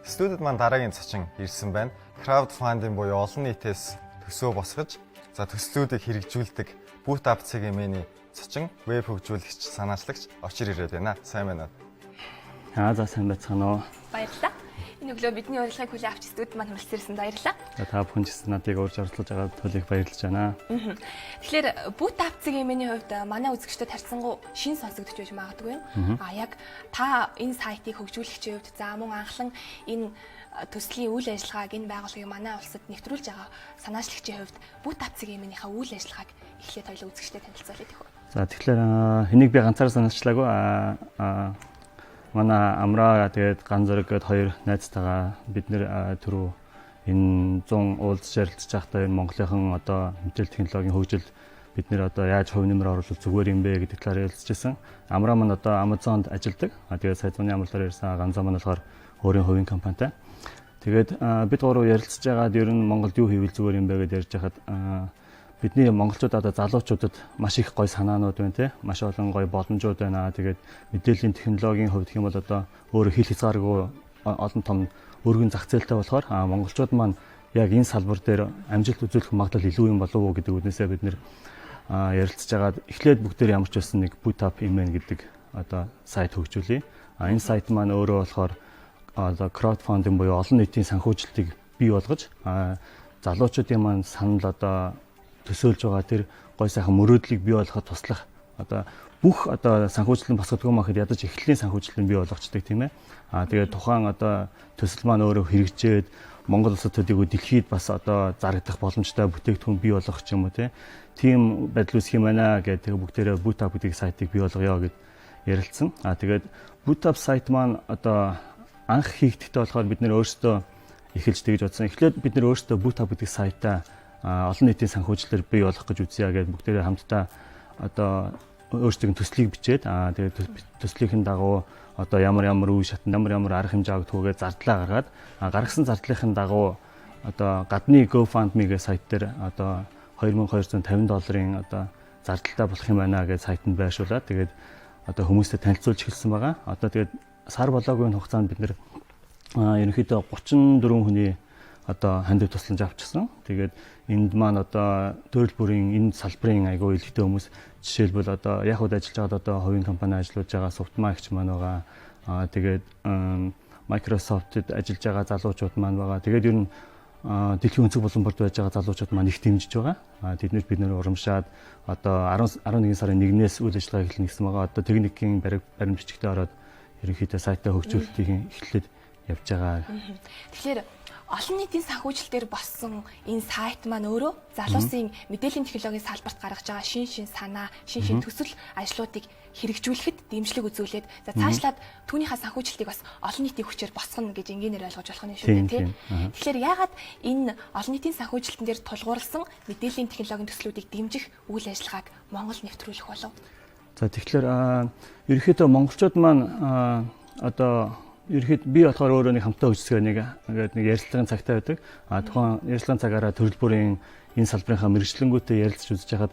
Студид маань дараагийн цочин ирсэн байна. Crowdfunding буюу олон нийтээс төсөө босгож, төслүүдийг хэрэгжүүлдэг Boot Up CGM-ийн цочин веб хөгжүүлэгч, санаачлагч Очир ирээд байна. Сайн байна уу? За сайн байцгаана уу. Баярлалаа. Энэ өглөө бидний урилгыг хүлээн авч студид маань хүрэлцээрсэн баярлалаа. Та бүхэн ч надыг урьж оролцуулж байгаа төлөйг баярлаж байна. Тэгэхээр Boot Up CGM-ийн хувьд манай үзэгчдэд харьцангуй шин сонсогдож байж магадгүй юм. Яг та энэ сайтыг хөгжүүлэгчийн хувьд за мөн анхлан энэ төслийн үйл ажиллагааг энэ байгууллагыг манай улсад нэвтрүүлж байгаа санаачлагчийн хувьд Boot Up CGM-ийнхаа үйл ажиллагааг эхлээд хоёул үзэгчдэд танилцуулъя гэх үү. За тэгэхээр хэнийг би ганцаар санаачлаагүй манай Амраа тэгээд Ганзараг гээд хоёр найзтайгаа бид нэр түрүү энэ 100 уулзж ярилцж байхдаа энэ Монголынхан одоо мэдээлэл технологийн хөгжил бид нэр одоо яаж хувь нэмэр оруулах зүгээр юм бэ гэдэг талаар ярилцчихсан. Амраа маань одоо Amazon-д ажилладаг. Тэгээд сая зуны амлалаар ярьсан Ганзаа маань болохоор өөрийн хувийн компанитай. Тэгээд бид гурав ярилцж байгаад ер нь Монголд юу хийвэл зүгээр юм бэ гэдээ ярьж байхад бидний монголчууд одоо залуучуудад маш их гоё санаанууд байна те маш олон гоё боломжууд байна. Тэгээд мэдээллийн технологийн хувьд гэх юм бол одоо өөрө хэл хязгааргүй олон том өргөн зах зээлтэй болохоор монголчууд маань яг энэ салбар дээр амжилт үзүүлэх магадлал илүү юм болов уу гэдэг үднээсээ бид нэр ярилцж байгаад эхлээд бүгдээр ямар ч байсан нэг Boot Up CGM гэдэг одоо сайт хөгжүүлье. Энэ сайт маань өөрөө болохоор одоо crowdfunding буюу олон нийтийн санхүүжилтийг бий болгож залуучуудын маань санал одоо төсөөлж байгаа тэр гой сайхан мөрөөдлийг бий болгоход туслах одоо бүх одоо санхүүжилтийн босгодгүй махад ядаж эхлэлийн санхүүжилтийг бий болгочдөг тийм ээ. Тэгээд тухайн одоо төсөл маань өөрөө хэрэгжээд Монгол улсад төдийгүй дэлхийд бас одоо зарагдах боломжтой бүтээгдэхүүн бий болгох ч юм уу тийм байдал үүсэх юм байна гэдэг бүгдээрээ Boot Up гэдэг сайтыг бий болгоё гэд ярилцсан. Тэгээд Boot Up сайт маань одоо анх хийгдэхдээ болохоор бид нэр өөрсдөө эхэлж тэгж бодсон. Эхлээд бид нэр өөрсдөө Boot Up гэдэг сайтаа олон нийтийн санхүүжилтээр бий болох гэж үзье гэдэг бүгдээрээ хамтдаа одоо өөрсдийн төслийг бичээд тэгээд төслийнхэн дагуу одоо ямар үе шатнд ямар арга хэмжээ авдгүйгээ зардлаа гаргаад гаргасан зардлынхын дагуу одоо гадны GoFundMe гэх сайт дээр одоо $2250 одоо зардалтай болох юм байна гэж сайтанд байршуулад тэгээд одоо хүмүүстэй танилцуулж эхэлсэн байгаа. Одоо тэгээд сар болоогүй хугацаанд бид нэр ерөнхийдөө 34 хүний одоо хандив тусламж авчихсан. Тэгээд энд маань одоо төрөл бүрийн энэ салбарын айгүй илэгтэй хүмүүс жишээлбэл одоо яг удаа ажиллаж байгаа одоо хувийн компани ажиллаж байгаа Softmark маань байгаа. Тэгээд Microsoft-д ажиллаж байгаа залуучууд маань байгаа. Тэгээд ер нь дэлхийн өнцөг булан борд байж байгаа залуучууд маань их дэмжиж байгаа. Тэднээс бид нэр урамшаад одоо 11 сарын 1-ээс үйл ажиллагаа эхэлнэ гэсэн байгаа. Одоо техникийн баримт бичгтээ ороод ерөнхийдөө сайтаа хөгжүүлэлтийн эхлэлд явж байгаа. Тэгэхээр олон нийтийн санхүүжилтээр болсон энэ сайт маань өөрөө залуусын мэдээллийн технологийн салбарт гаргаж байгаа шин санаа, шин төсөл ажлуудыг хэрэгжүүлэхэд дэмжлэг үзүүлээд за цаашлаад түүнийхээ санхүүжилтийг бас олон нийтийн хүчээр босгоно гэж энгийнээр ойлгож болох нь шүү дээ тийм. Тэгэхээр яагаад энэ олон нийтийн санхүүжилтэн дээр тулгуурласан мэдээллийн технологийн төслүүдийг дэмжих үйл ажиллагааг Монгол нэвтрүүлэх болов? За тэгэхээр ерөнхийдөө монголчууд маань одоо ерхэд би болохоор өөрөө нэг хамтаа хөгжсгөө нэг ярилцлагын цагтаа байдаг. Тухайн ярилцлагын цагаараа төрөл бүрийн энэ салбарынхаа мэргэжлэнгүүтээ ярилцж үзэж хахад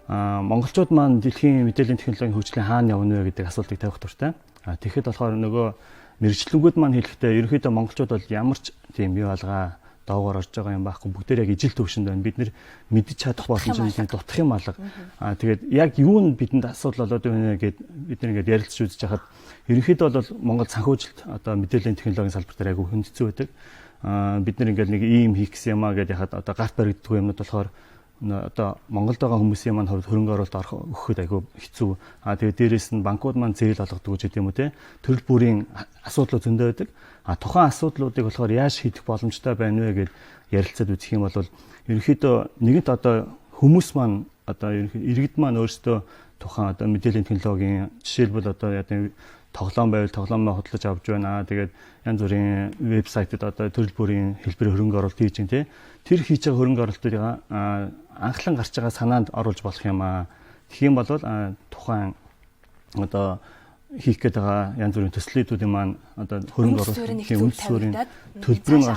монголчууд маань дэлхийн мэдээллийн технологийн хөгжлийн хаана явна вэ гэдэг асуултыг тавих туфтаа. Тэгэхэд болохоор нөгөө мэргэжлэнгүүд маань хэлэхдээ ерөнхийдөө монголчууд бол ямар ч тийм бий алгаа доогоор орж байгаа юм байхгүй бүгдээр яг ижил төвшөнд байна. Бид нэр мэдж чадах боломжтой дутх юм алга. Тэгээд яг юу нь бидэнд асуудал болоод байна гэд бид нэгээд ярилцж үзэж хахад ерөнхийдөө бол Монгол санхүүжилт одоо мэдээллийн технологийн салбар дээр айгүй хүндцэн байдаг. Бид нэр ингээд нэг ийм хийх гэсэн юм гэд яхад одоо гарт баригддаг юмнууд болохоор одоо Монголд байгаа хүмүүсийн маань хувьд хөрөнгө оруулалт өгөхөд айгүй хэцүү. Тэгээд дээрэс нь банкуд маань зээл олгодог гэж юм уу те. Төрөл бүрийн асуудлууд зөндөө байдаг. Тухайн асуудлуудыг болохоор яаж шийдэх боломжтой байна вэ гэж ярилцаад үзэх юм бол ерөнхийдөө нэгэнт одоо хүмүүс маань одоо иргэд маань өөрсдөө тухайн одоо мэдээллийн технологийн жишээлбэл одоо яадаг тоглоом байвал тоглоомоо хөтлөж авч байна. Тэгээд янз бүрийн вебсайтад одоо төрөл бүрийн хэлбэрээр хөрөнгө оруулалт хийж байна те. Тэр хийж байгаа хөрөнгө оруулалтыг анхлан гарч байгаа санаанд оруулж болох юм Тэгэх юм бол тухайн одоо хийх гээд байгаа янз бүрийн төслүүдийн маань одоо хөрөнгө оруулалтын үндэс суурийн төлбөрийн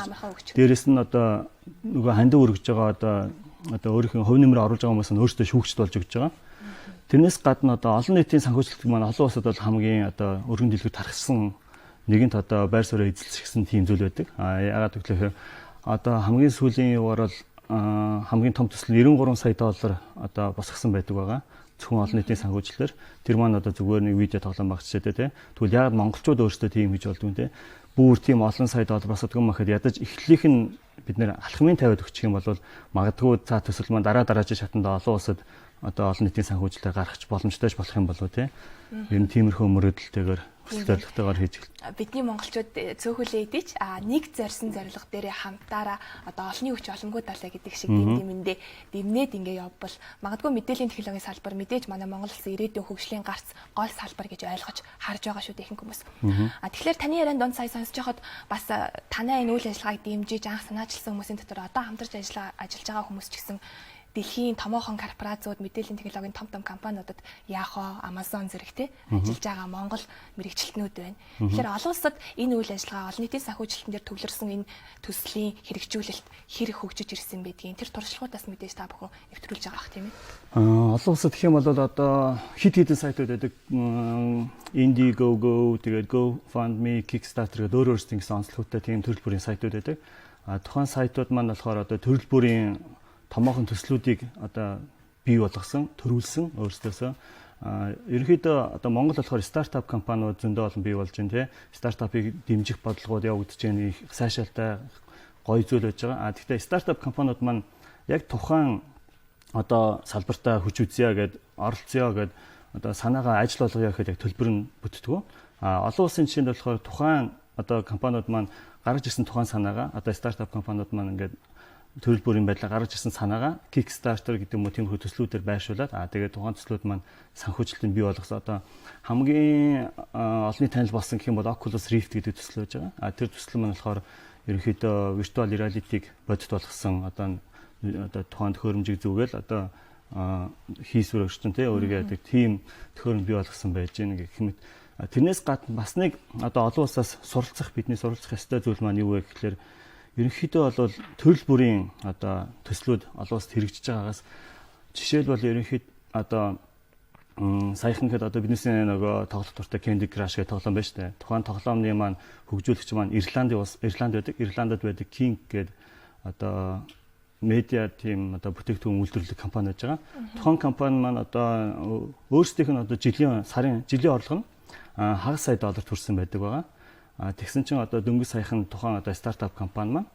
дээрэс нь одоо нөгөө хандив өргөж байгаа одоо өөрийнхөө хувь нэмрээ оруулж байгаа хүмүүс нь өөрсдөө шүүгчд болж өгч байгаа. Тэрнээс гадна одоо олон нийтийн санхүүжилт маань олон улсад бол хамгийн одоо өргөн дэлгүүр тархсан нэгэнт одоо байр суурь эзэлчихсэн тийм зүйл байдаг. Яагаад гэвэл одоо хамгийн сүүлийн юугаар бол хамгийн том төсөл нь 93 сая доллар одоо босгосон байдаг байгаа. Зөвхөн олон нийтийн санхүүжилтээр тэр маань одоо зүгээр нэг видео тоглоом багчжээ те. Тэгвэл яагаад монголчууд өөрсдөө тийм хийж болдгүй те. Бүр тийм олон сая доллар босгодог юм гэхэд ядаж эхлэлийнх нь бид нэр алхмын тавиад өгчих юм бол магадгүй цаа төсөл маань дараагийн шатанд олон улсад одоо олон нийтийн санхүүжилтээр гаргах боломжтой болох юм болов те. Ер нь тиймэрхүү мөрөөдөлтэйгээр хүсэл зорилготойгоор хийж гэлээ. Бидний монголчууд цөөхөлөө идэж нэг зорьсон зорилго дээрээ хамтаараа одоо олонний хүч олонгүй далаа гэдэг шиг дэмэндээ дэмнээд ингээ явбал магадгүй мэдээллийн технологийн салбар мэдээж манай Монгол улсын ирээдүйн хөгжлийн гарц гол салбар гэж ойлгож харж байгаа шүү дээ ихэнх хүмүүс. Тэгэхээр таны ярианд донд сая сонсож байхад бас танай энэ үйл ажиллагааг дэмжиж анх санаачилсан хүмүүсийн дотор одоо хамтарч ажиллаж байгаа хүмүүс ч гэсэн дэлхийн томоохон корпорациуд мэдээллийн технологийн том компаниудад Yahoo, Amazon зэрэгтэй ажиллаж байгаа Монгол мэрэгчлэтнүүд байна. Тэгэхээр олон улсад энэ үйл ажиллагаа олон нийтийн санхүүжилтэн дээр төвлөрсөн энэ төслийн хэрэгжүүлэлт хэрэг хөгжиж ирсэн байдгийг тэр туршлагуудаас мэдээж та бүхэн нэвтрүүлж байгаа бах тийм ээ. Олон улсад гэх юм бол одоо хит хитэн сайтууд байдаг. Indiegogo, тэгээд GoFundMe, Kickstarter гэдэг өөр өөрсдийн онцлогтой тийм төрөл бүрийн сайтууд байдаг. Тухайн сайтууд маань болохоор одоо төрөл бүрийн томоохон төслүүдийг одоо бий болгосон, төрүүлсэн өөрсдөөсөө. Ерөнхийдөө одоо Монгол болохоор стартап компаниуд зөндөө олон бий болж байна тий. Стартапыг дэмжих бодлогууд явагдаж байна. Их сайшаалтай гоё зүйл байж байгаа. Гэхдээ стартап компаниуд маань яг тухайн одоо салбартаа хүч үзье гэд оролцъё гэд одоо санаагаа ажил болгоё гэхэд яг төлбөр нь бүтдэг. Олон улсын жишээнд болохоор тухайн одоо компаниуд маань гаргаж ирсэн тухайн санаагаа одоо стартап компаниуд маань ингээд төрөл бүрийн байдлаар гаргаж ирсэн санаагаа Kickstarter гэдэг юм уу тиймэрхүү төслүүдээр байршуулад тэгээд тухайн төслүүд маань санхүүжилтийг бий болгосон. Одоо хамгийн олонний танил болсон гэх юм бол Oculus Rift гэдэг төсөл байж байгаа. Тэр төсөл маань болохоор ерөнхийдөө virtual reality-г бодит болгосон одоо тухайн төхөөрөмжийг зүгээл одоо хийсвэр өрчтөн тий өөрийгөө яадаг тийм төхөөрөмж бий болгосон байж гэнэ гэх мэт. Тэрнээс гадна бас нэг одоо олон улсаас бидний суралцах ёстой зүйл маань юу вэ гэхээр ерөнхийдөө бол төрөл бүрийн одоо төслүүд олон улсад хэрэгжиж байгаагаас жишээлбэл ерөнхийд одоо саяхан хэд одоо биднээс нөгөө тоглох туртай Candy Crush гэх тоглоом байна шүү дээ. Тухайн тоглоомны маань хөгжүүлэгч маань Ирланд байдаг. Ирландд байдаг King гэдэг одоо медиа тим одоо бүтээгдэхүүн үйлдвэрлэх компани байж байгаа. Тухайн компани маань одоо өөрсдийнх нь одоо жилийн орлого нь хагас сая доллар төрсэн байдаг байгаа. Тэгсэн чинь одоо дөнгөж саяхан тухайн одоо стартап компани маань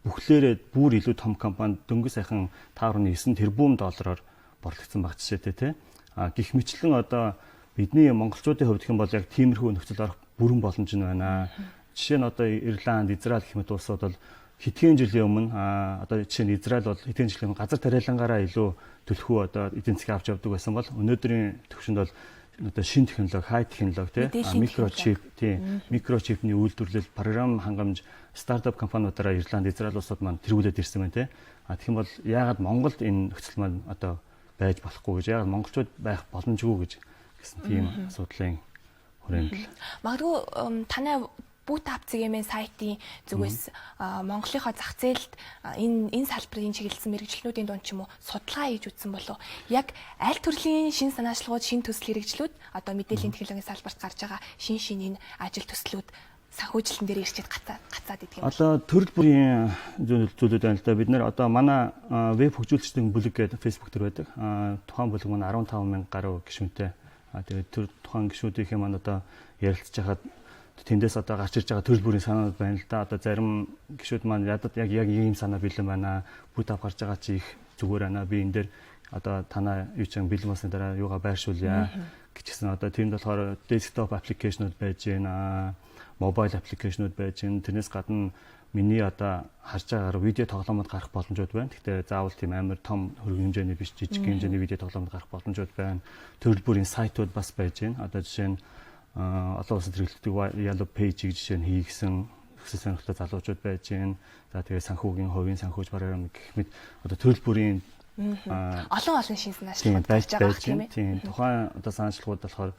бүхлээрээ бүр илүү том компани дөнгөж саяхан 5.9 тэрбум доллараар борлогдсон баг жишээтэй тий. Гэх мэтлэн одоо бидний монголчуудын хувьд хэм бол яг тиймэрхүү нөхцөл орох бүрэн боломж нь байна. Жишээ нь одоо Ирланд, Израиль гэх мэт улсууд бол хэдхэн жилийн өмнө одоо жишээ нь Израиль бол хэдхэн жилийн өмнө газар тариалангаараа илүү төлхөө одоо эдийн засгийг авч явдаг байсан бол өнөөдрийн төвшөнд бол одоо шинэ технологи, хай технологи микрочипний үйлдвэрлэл, програм хангамж стартап компаниудаараа Ирланд, Израиль улсууд маань тэргүүлээд ирсэн байна тий. Тэгэх юм бол яагаад Монголд энэ нөхцөл маань одоо байж болохгүй гэж, яагаад монголчууд байх боломжгүй гэж гэсэн тийм асуудлын хүрээнд. Магадгүй танай Boot Up цэгийн сайтын зүгээс Монголынхаа зах зээлд энэ салбарын чиглэлсэн мэрэгчлэнүүдийн дунд ч юм уу судалгаа хийж үзсэн болов яг аль төрлийн шин санаачлагууд, шин төсөл хэрэгжлүүд одоо мэдээллийн технологийн салбарт гарч байгаа шин энэ ажил төслүүд санхүүжилтэн дээр ирчээд гацаад идэх юм. Одоо төрөл бүрийн зүйлүүд байна л да. Бид нэр одоо манай веб хөгжүүлэгчдийн бүлэг гэдэг Facebook дээр байдаг. Тухайн бүлэг маань 15,000 гаруй гишүүнтэй. Тэгээд тэр тухайн гишүүдийн маань одоо ярилцж хахад тэндээс одоо гарч ирж байгаа төрөл бүрийн санаанууд байна л да. Одоо зарим гишүүд маань ядад яг ийм санаа бэлэн байна. Boot Up гарч байгаа чи их зүгээр байна. Би энэ дээр одоо танаа юу ч юм бэлэн болсны дараа юугаа байршуулъя гэжсэн. Одоо тэнд болохоор desktop аппликейшнуд байж байна. Mobile аппликейшнуд байж байна. Тэрнээс гадна миний одоо харж байгаагаар видео тоглоомод гарах боломжууд байна. Гэхдээ заавал тийм амар том хөрөнгө хэмжээний биш жижиг хэмжээний видео тоглоомод гарах боломжууд байна. Төрөл бүрийн сайтууд бас байж байна. Одоо жишээ нь олон улсад хэрэглэдэг Yellow Page жишээ нь хийгсэн өсөлт сонирхолтой залуучууд байж байна. За тэгээд санхүүгийн хувийн санхүүж програм гэх мэт одоо төрөл бүрийн олон шин санаачлагууд байж байгаа юм тийм. Тухайн одоо санаачлагууд болохоор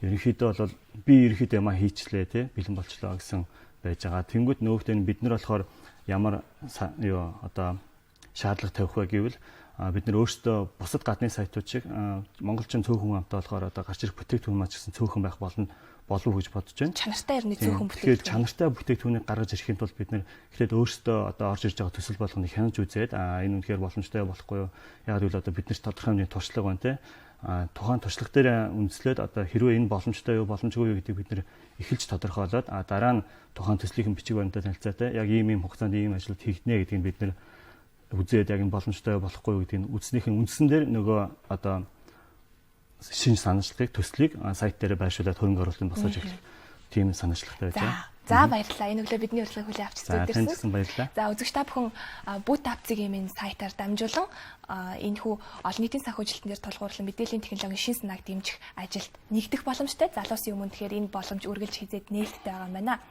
ерөнхийдөө бол би ерөнхийдөө ямаа хийчлээ тий бэлэн болчлоо гэсэн байж байгаа. Тэнгүүд нөгөөхдөө бид нар болохоор ямар одоо шаардлага тавих вэ гэвэл бид нар өөрсдөө бусад гадны сайтууд шиг монголчин цөөхөн амтаа болохоор одоо гарч ирэх бүтээгдэхүүн маань ч гэсэн цөөхөн байх болов гэж бодож байна. Чанартай ерний зөвхөн Тэгэхээр бүтээгдэхүүн. чанартай бүтээгдэхүүнийг гаргаж ирэхин тулд бид нэр эхлээд өөрсдөө одоо орж ирж байгаа төсөл болгоныг хянаж үзээд энэ үнэхээр боломжтой болохгүй юу? Яг л одоо бид нарт тодорхой хэмжээний туршлага байна те. Тухайн туршлага дээр үндэслээд одоо хэрвээ энэ боломжтой юу, боломжгүй юу гэдгийг бид нэр эхэлж тодорхойлоод дараа нь тухайн төслийнхэн бичиг баримтад танилцаатай яг ийм хугацаанд ийм ажлууд хийгднэ гэдгийг бид нэр үзээд яг энэ боломжтой болохгүй юу гэдгийг үзнийхэн үндсэн дээр нөгөө одоо шинж санаачлагыг төслийг сайт дээр байршуулад хөрөнгө оруулалтанд босгож ирэх тийм санаачлагтай байна. За баярлалаа. Энэ өглөө бидний урилгыг хүлээн авч За үзсэн. таньсан баярлалаа. За үзэгч та бүхэн Бүт Авцгийн минь сайтаар дамжуулан энэхүү олон нийтийн санхүүжилтэн дээр тулгуурлан мэдээллийн технологийн шин санааг дэмжих ажилд нэгдэх боломжтой. Залуусын өмнө тэгэхээр энэ боломж үргэлж хизээд нээлттэй байгаа юм байна.